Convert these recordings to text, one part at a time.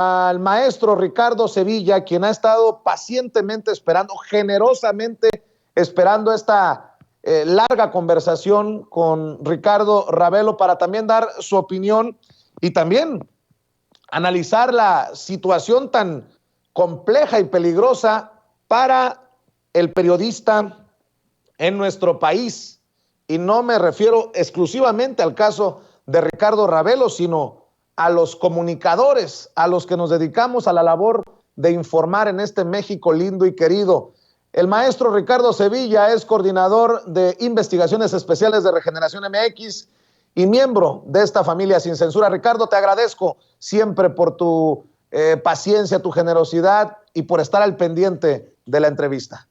al maestro Ricardo Sevilla, quien ha estado pacientemente esperando, generosamente esperando esta larga conversación con Ricardo Ravelo para también dar su opinión y también analizar la situación tan compleja y peligrosa para el periodista en nuestro país. Y no me refiero exclusivamente al caso de Ricardo Ravelo, sino a los comunicadores, a los que nos dedicamos a la labor de informar en este México lindo y querido. El maestro Ricardo Sevilla es coordinador de investigaciones especiales de Regeneración MX y miembro de esta familia Sin Censura. Ricardo, te agradezco siempre por tu paciencia, tu generosidad y por estar al pendiente de la entrevista.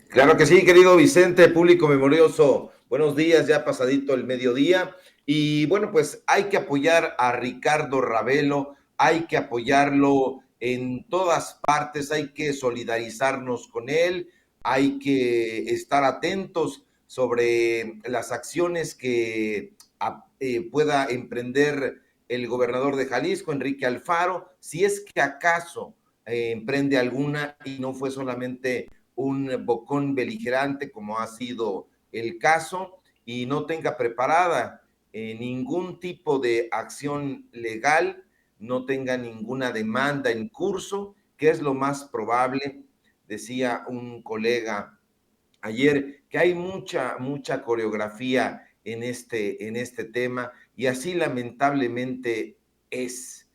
Claro que sí, querido Vicente, público memorioso. Buenos días, ya pasadito el mediodía. Y bueno, pues hay que apoyar a Ricardo Ravelo, hay que apoyarlo en todas partes, hay que solidarizarnos con él, hay que estar atentos sobre las acciones que pueda emprender el gobernador de Jalisco, Enrique Alfaro, si es que acaso emprende alguna y no fue solamente un bocón beligerante como ha sido el caso y no tenga preparada ningún tipo de acción legal, no tenga ninguna demanda en curso, que es lo más probable, decía un colega ayer, que hay mucha coreografía en este tema y así lamentablemente es.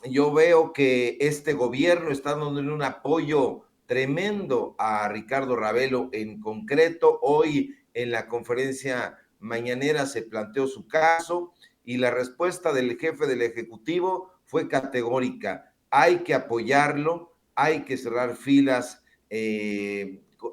Yo veo que este gobierno está dando un apoyo tremendo a Ricardo Ravelo en concreto. Hoy en la conferencia mañanera se planteó su caso y la respuesta del jefe del Ejecutivo fue categórica. Hay que apoyarlo, hay que cerrar filas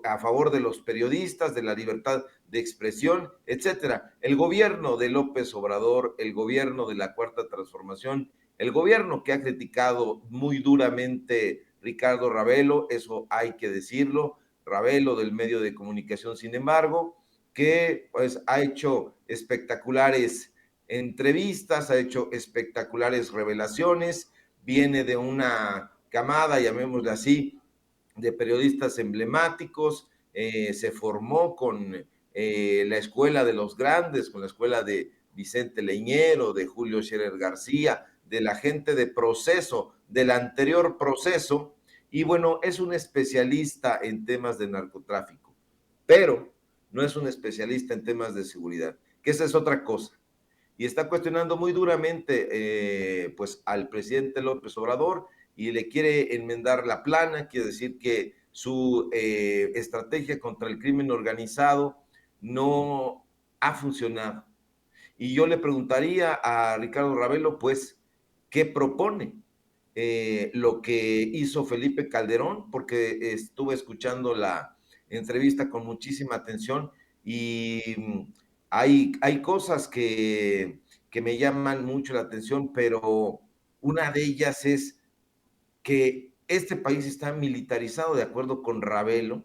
a favor de los periodistas, de la libertad de expresión, etcétera. El gobierno de López Obrador, el gobierno de la Cuarta Transformación, el gobierno que ha criticado muy duramente Ricardo Ravelo, eso hay que decirlo, Ravelo del medio de comunicación, sin embargo, que pues ha hecho espectaculares entrevistas, ha hecho espectaculares revelaciones, viene de una camada, llamémosle así, de periodistas emblemáticos, se formó con la escuela de los grandes, con la escuela de Vicente Leñero, de Julio Scherer García, de la gente de Proceso, del anterior Proceso, y bueno, es un especialista en temas de narcotráfico, pero no es un especialista en temas de seguridad, que esa es otra cosa. Y está cuestionando muy duramente pues al presidente López Obrador y le quiere enmendar la plana, quiere decir que su estrategia contra el crimen organizado no ha funcionado. Y yo le preguntaría a Ricardo Ravelo, pues, ¿qué propone? Lo que hizo Felipe Calderón, porque estuve escuchando la entrevista con muchísima atención y hay cosas que me llaman mucho la atención, pero una de ellas es que este país está militarizado de acuerdo con Ravelo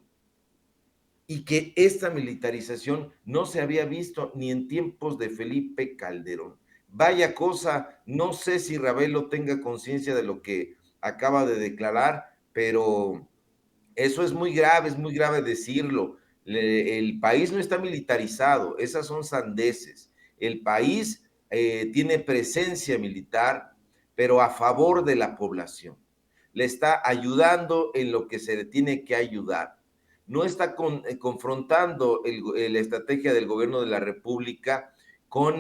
y que esta militarización no se había visto ni en tiempos de Felipe Calderón. Vaya cosa, no sé si Ravelo tenga conciencia de lo que acaba de declarar, pero eso es muy grave decirlo. El país no está militarizado, esas son sandeces. El país tiene presencia militar, pero a favor de la población. Le está ayudando en lo que se le tiene que ayudar. No está confrontando la estrategia del gobierno de la República con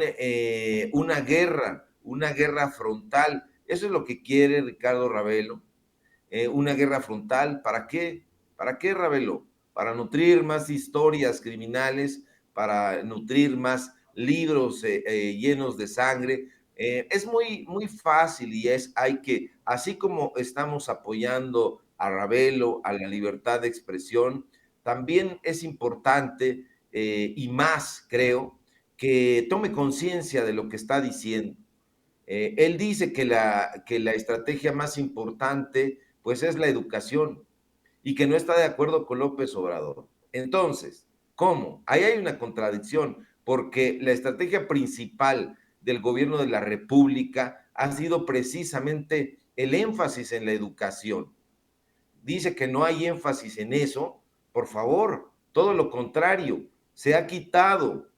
una guerra frontal. Eso es lo que quiere Ricardo Ravelo. Una guerra frontal, ¿para qué? ¿Para qué, Ravelo? Para nutrir más historias criminales, para nutrir más libros llenos de sangre. Es muy fácil y hay que, así como estamos apoyando a Ravelo, a la libertad de expresión, también es importante y más, creo, que tome conciencia de lo que está diciendo. Él dice que la estrategia más importante pues es la educación y que no está de acuerdo con López Obrador. Entonces, ¿cómo? Ahí hay una contradicción, porque la estrategia principal del gobierno de la República ha sido precisamente el énfasis en la educación. Dice que no hay énfasis en eso. Por favor, todo lo contrario, se ha quitado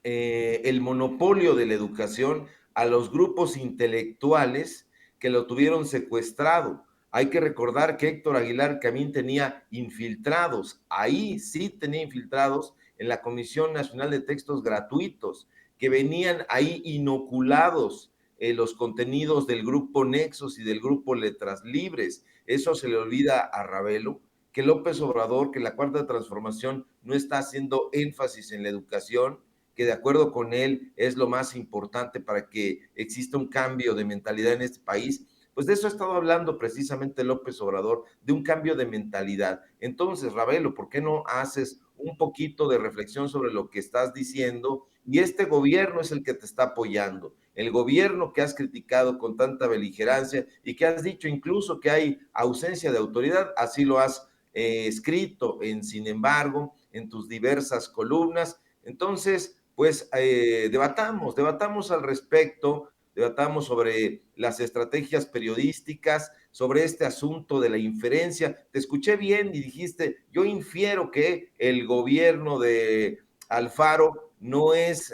el monopolio de la educación a los grupos intelectuales que lo tuvieron secuestrado. Hay que recordar que Héctor Aguilar Camín tenía infiltrados, ahí sí tenía infiltrados en la Comisión Nacional de Textos Gratuitos, que venían ahí inoculados los contenidos del grupo Nexos y del grupo Letras Libres. Eso se le olvida a Ravelo, que López Obrador, que la Cuarta Transformación no está haciendo énfasis en la educación, que de acuerdo con él es lo más importante para que exista un cambio de mentalidad en este país. Pues de eso ha estado hablando precisamente López Obrador, de un cambio de mentalidad. Entonces, Ravelo, ¿por qué no haces un poquito de reflexión sobre lo que estás diciendo? Y este gobierno es el que te está apoyando, el gobierno que has criticado con tanta beligerancia y que has dicho incluso que hay ausencia de autoridad, así lo has escrito Sin embargo, en tus diversas columnas. Entonces, pues debatamos al respecto, debatamos sobre las estrategias periodísticas, sobre este asunto de la inferencia. Te escuché bien y dijiste, yo infiero que el gobierno de Alfaro no es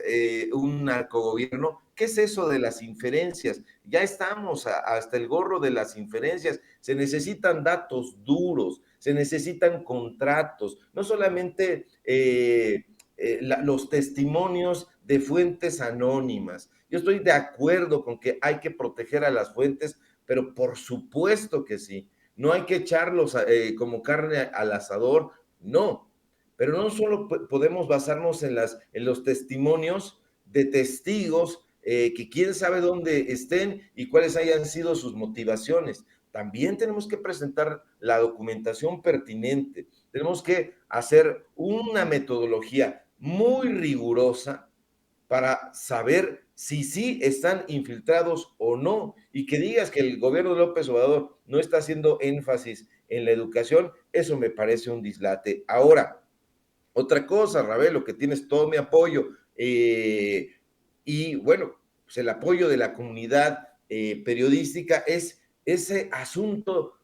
un narcogobierno. ¿Qué es eso de las inferencias? Ya estamos hasta el gorro de las inferencias. Se necesitan datos duros, se necesitan contratos, no solamente los testimonios de fuentes anónimas. Yo estoy de acuerdo con que hay que proteger a las fuentes, pero por supuesto que sí. No hay que echarlos como carne al asador, no. Pero no solo podemos basarnos en los testimonios de testigos que quién sabe dónde estén y cuáles hayan sido sus motivaciones. También tenemos que presentar la documentación pertinente. Tenemos que hacer una metodología muy rigurosa para saber si sí están infiltrados o no. Y que digas que el gobierno de López Obrador no está haciendo énfasis en la educación, eso me parece un dislate. Ahora, otra cosa, Ravelo, que tienes todo mi apoyo, y bueno, pues el apoyo de la comunidad periodística es ese asunto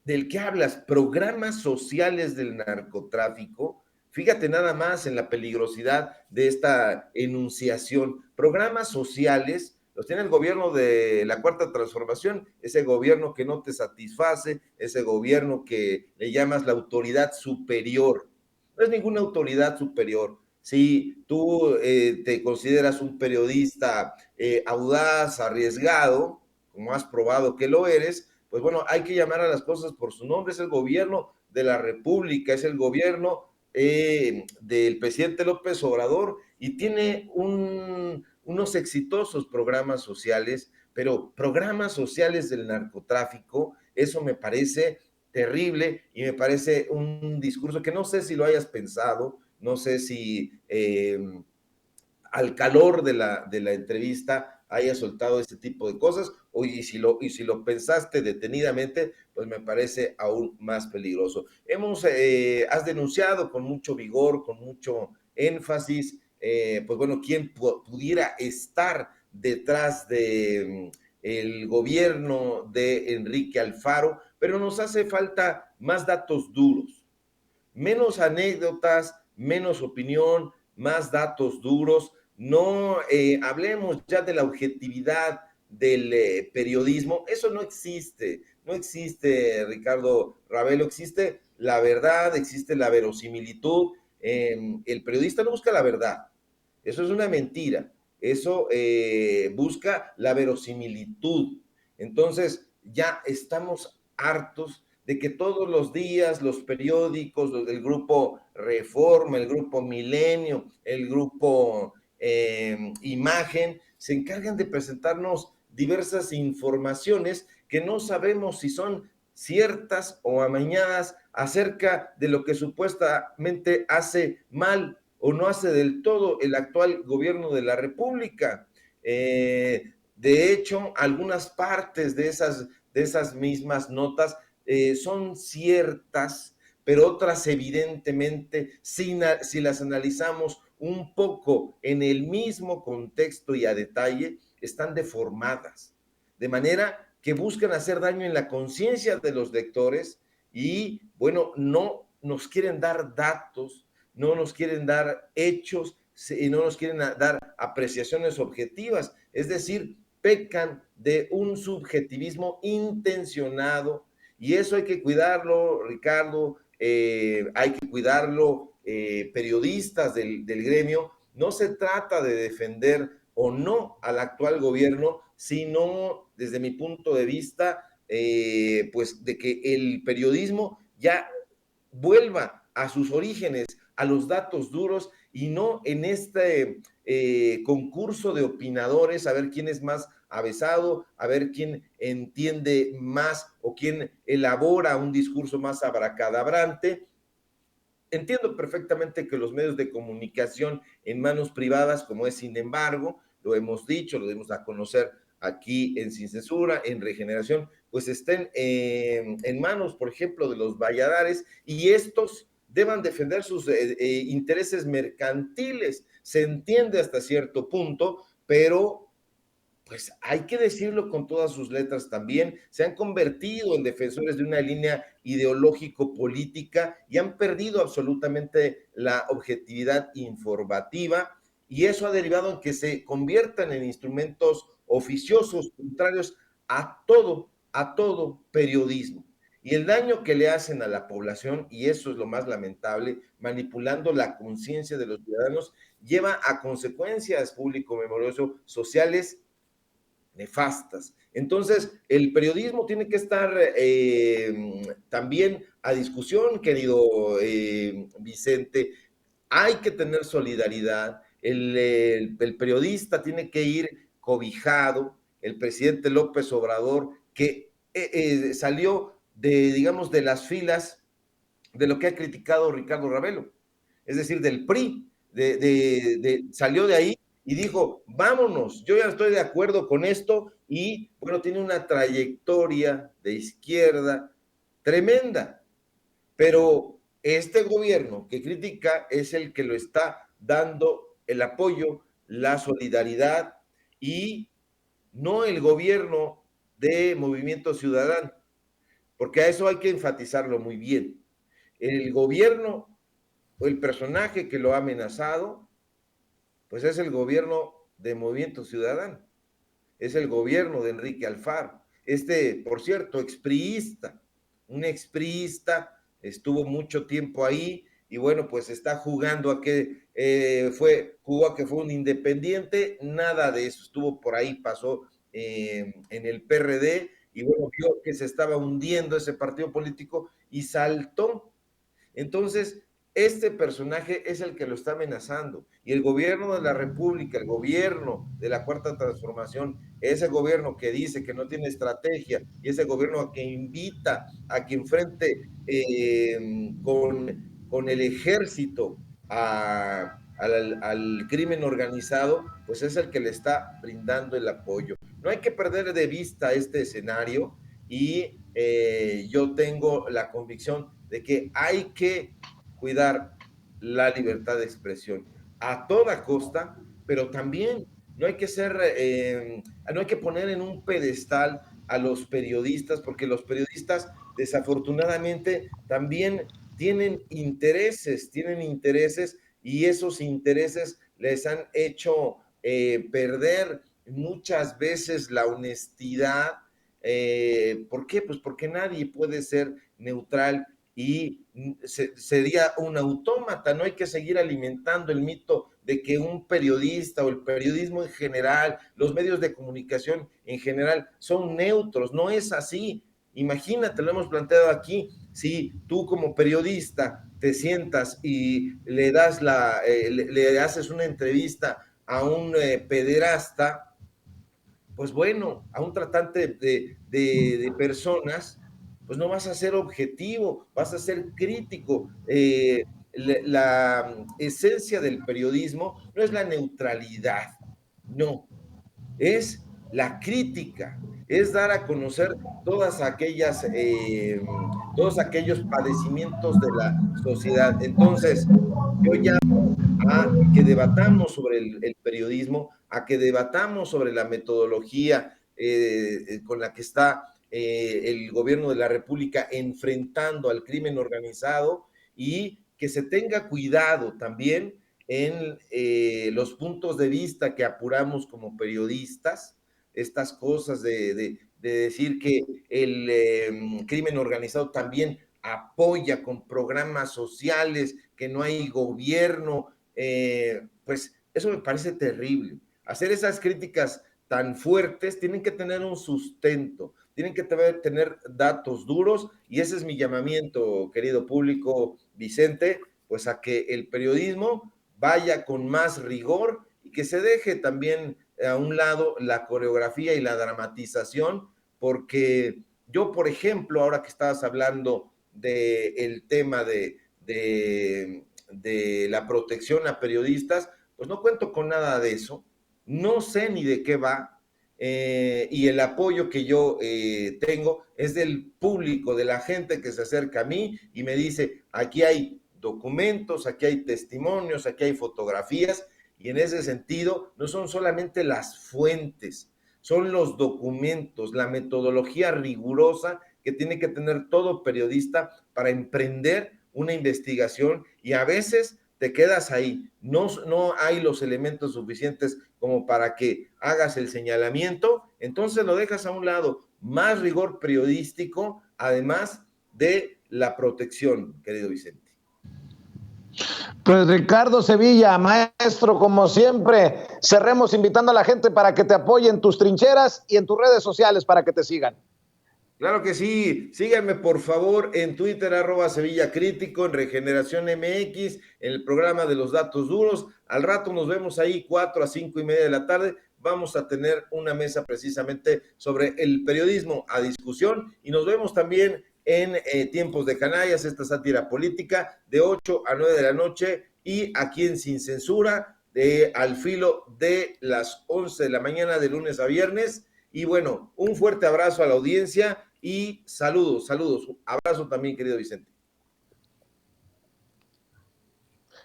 del que hablas, programas sociales del narcotráfico. Fíjate nada más en la peligrosidad de esta enunciación. Programas sociales los tiene el gobierno de la Cuarta Transformación, ese gobierno que no te satisface, ese gobierno que le llamas la autoridad superior. No es ninguna autoridad superior. Si tú te consideras un periodista audaz, arriesgado, como has probado que lo eres, pues bueno, hay que llamar a las cosas por su nombre. Es el gobierno de la República, es el gobierno del presidente López Obrador y tiene unos exitosos programas sociales, pero programas sociales del narcotráfico, eso me parece terrible y me parece un discurso que no sé si lo hayas pensado, no sé si al calor de la entrevista haya soltado este tipo de cosas, y si lo pensaste detenidamente, pues me parece aún más peligroso. Has denunciado con mucho vigor, con mucho énfasis, pues bueno, quién pudiera estar detrás de el gobierno de Enrique Alfaro, pero nos hace falta más datos duros, menos anécdotas, menos opinión, más datos duros. No hablemos ya de la objetividad del periodismo. Eso no existe. No existe, Ricardo Ravelo. Existe la verdad, existe la verosimilitud. El periodista no busca la verdad. Eso es una mentira. Eso busca la verosimilitud. Entonces, ya estamos hartos de que todos los días los periódicos, los del grupo Reforma, el grupo Milenio, el grupo Imagen, se encargan de presentarnos diversas informaciones que no sabemos si son ciertas o amañadas acerca de lo que supuestamente hace mal o no hace del todo el actual gobierno de la República. De hecho, algunas partes de esas mismas notas son ciertas, pero otras evidentemente, si las analizamos un poco en el mismo contexto y a detalle, están deformadas. De manera que buscan hacer daño en la conciencia de los lectores y, bueno, no nos quieren dar datos, no nos quieren dar hechos, y no nos quieren dar apreciaciones objetivas, es decir, pecan de un subjetivismo intencionado y eso hay que cuidarlo, Ricardo, hay que cuidarlo, periodistas del gremio. No se trata de defender o no al actual gobierno, sino desde mi punto de vista, pues de que el periodismo ya vuelva a sus orígenes, a los datos duros y no en este concurso de opinadores, a ver quién es más avesado, a ver quién entiende más o quién elabora un discurso más abracadabrante. Entiendo perfectamente que los medios de comunicación en manos privadas, como es Sin embargo, lo hemos dicho, lo debemos a conocer aquí en Sin Censura, en Regeneración, pues estén en manos, por ejemplo, de los Valladares y estos deban defender sus intereses mercantiles. Se entiende hasta cierto punto, pero pues hay que decirlo con todas sus letras también, se han convertido en defensores de una línea ideológico-política y han perdido absolutamente la objetividad informativa y eso ha derivado en que se conviertan en instrumentos oficiosos contrarios a todo periodismo. Y el daño que le hacen a la población, y eso es lo más lamentable, manipulando la conciencia de los ciudadanos, lleva a consecuencias público-memorioso sociales nefastas. Entonces, el periodismo tiene que estar también a discusión, querido Vicente. Hay que tener solidaridad. El periodista tiene que ir cobijado. El presidente López Obrador, que salió de, digamos, de las filas de lo que ha criticado Ricardo Ravelo, es decir, del PRI, salió de ahí y dijo, vámonos, yo ya estoy de acuerdo con esto y bueno, tiene una trayectoria de izquierda tremenda, pero este gobierno que critica es el que lo está dando el apoyo, la solidaridad y no el gobierno de Movimiento Ciudadano, porque a eso hay que enfatizarlo muy bien. El gobierno o el personaje que lo ha amenazado pues es el gobierno de Movimiento Ciudadano, es el gobierno de Enrique Alfaro. Por cierto, expriista, un expriista, estuvo mucho tiempo ahí y bueno, pues está jugando a que jugó a que fue un independiente, nada de eso, estuvo por ahí, pasó en el PRD y bueno, vio que se estaba hundiendo ese partido político y saltó. Entonces, este personaje es el que lo está amenazando. Y el gobierno de la República, el gobierno de la Cuarta Transformación, ese gobierno que dice que no tiene estrategia y ese gobierno que invita a que enfrente con el ejército al crimen organizado, pues es el que le está brindando el apoyo. No hay que perder de vista este escenario y yo tengo la convicción de que hay que cuidar la libertad de expresión a toda costa, pero también no hay que no hay que poner en un pedestal a los periodistas, porque los periodistas desafortunadamente también tienen intereses y esos intereses les han hecho perder muchas veces la honestidad. ¿Por qué? Pues porque nadie puede ser neutral y sería un autómata. No hay que seguir alimentando el mito de que un periodista o el periodismo en general, los medios de comunicación en general son neutros. No es así. Imagínate, lo hemos planteado aquí, si tú como periodista te sientas y le haces una entrevista a un pederasta, pues bueno, a un tratante de personas, pues no vas a ser objetivo, vas a ser crítico. La esencia del periodismo no es la neutralidad, no, es la crítica, es dar a conocer todos aquellos padecimientos de la sociedad. Entonces, yo ya a que debatamos sobre el periodismo, a que debatamos sobre la metodología con la que está el gobierno de la República enfrentando al crimen organizado, y que se tenga cuidado también en los puntos de vista que apuramos como periodistas, estas cosas de decir que el crimen organizado también apoya con programas sociales, que no hay gobierno, pues eso me parece terrible. Hacer esas críticas tan fuertes tienen que tener un sustento, tienen que tener datos duros, y ese es mi llamamiento, querido público, Vicente, pues a que el periodismo vaya con más rigor y que se deje también a un lado la coreografía y la dramatización, porque yo, por ejemplo, ahora que estabas hablando del tema de la protección a periodistas, pues no cuento con nada de eso, no sé ni de qué va, y el apoyo que yo tengo es del público, de la gente que se acerca a mí y me dice, aquí hay documentos, aquí hay testimonios, aquí hay fotografías, y en ese sentido no son solamente las fuentes, son los documentos, la metodología rigurosa que tiene que tener todo periodista para emprender una investigación, y a veces te quedas ahí, no hay los elementos suficientes como para que hagas el señalamiento, entonces lo dejas a un lado. Más rigor periodístico, además de la protección, querido Vicente. Pues Ricardo Sevilla, maestro, como siempre, cerremos invitando a la gente para que te apoye en tus trincheras y en tus redes sociales para que te sigan. Claro que sí, síganme por favor en Twitter, @SevillaCrítico, en Regeneración MX, en el programa de los datos duros. Al rato nos vemos ahí 4 a 5 y media de la tarde. Vamos a tener una mesa precisamente sobre el periodismo a discusión, y nos vemos también en Tiempos de Canallas, esta sátira política, de 8 a 9 de la noche, y aquí en Sin Censura, al filo de las 11 de la mañana, de lunes a viernes. Y bueno, un fuerte abrazo a la audiencia y saludos. Abrazo también, querido Vicente.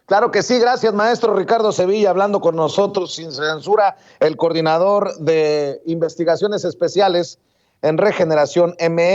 Claro que sí, gracias, maestro Ricardo Sevilla, hablando con nosotros sin censura, el coordinador de investigaciones especiales en Regeneración MX.